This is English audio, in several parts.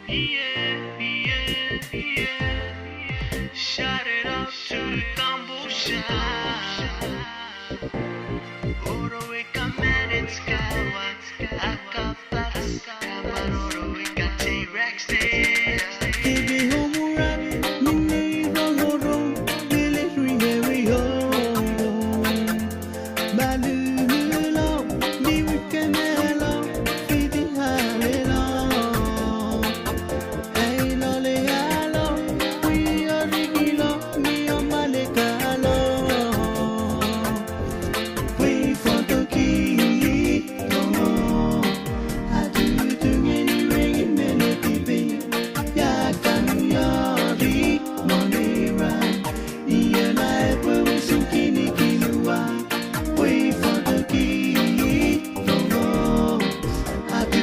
Yeah, yeah, yeah. Shout it out to the combo shot. Oro ikamanits kawan, akapas kawan. Oro ika-T-Rex day. Baby, homuran, nini rongoro, lili rio. Balulo, liwikemelo, fiti halelo. Hey, lole halo, we are rigilo, mi omalekalo. We for the key, no. I do any ring melody, baby. Ya kan yori monera, iya na epo sukini kilua. Wait for the key, no. I do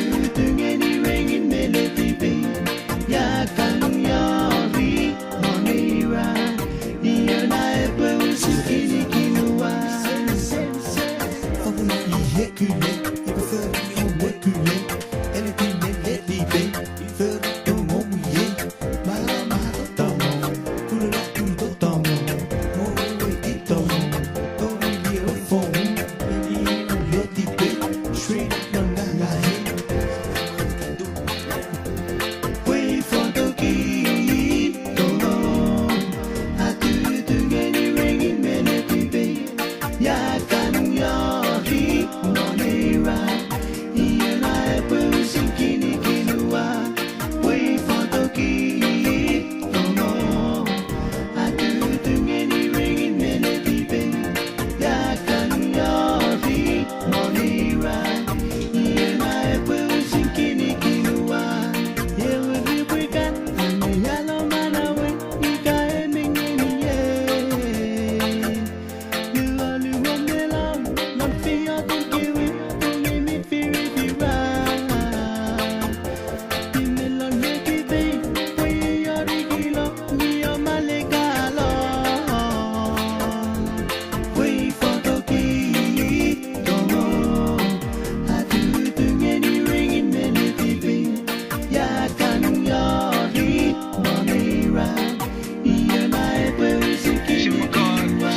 any ring melody, baby. Ya kan yori monera, iya na epo sukini kilua. Faut y éculer, il peut faire un reculer. Elle est une LDB, il fait un mot mouillé. Malamado tomo, tout le long, tout le tomo. Mon oui, il tomo, ton il au fond. Il est une LDB, je suis dans la haine. Wait for the key, tomo. I do any ringing melody, baby. Ya kan yori monera, iya na epo sukini kilua. Wait for the key, tomo. I do any ringing melody, baby. Ya kan yori monera, iya na epo sukini kilua. Yeah, we lubricant, and the yellow man away, you got a mingini, yeah. You are the one that love, not fear to give it, don't make me feel it be right. The melon make it big, we are the kilo, we are malekalo. Wait for the key, tomo. I do any ringing melody, baby. Ya kan yori monera, iya na epo sukini kilua.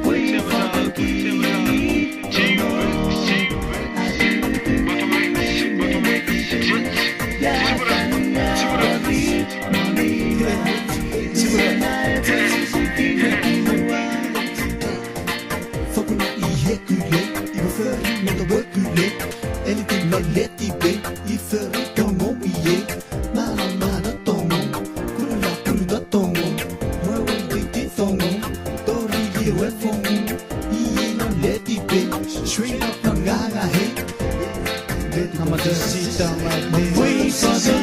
Wait for the key, tomo. I do any ringing melody, baby. Ya kan yori monera, iya na epo sukini kilua. Faut qu'on y éculer, il veut faire une reculer. Elle était malette, il ferait ton mot billet. Malamada ton nom, Kurula ton nom. Moi, oui, dit ton nom. Tori, il est fond. Il est malette, je suis un pangara, hey. Amadasita, my name. Wait for the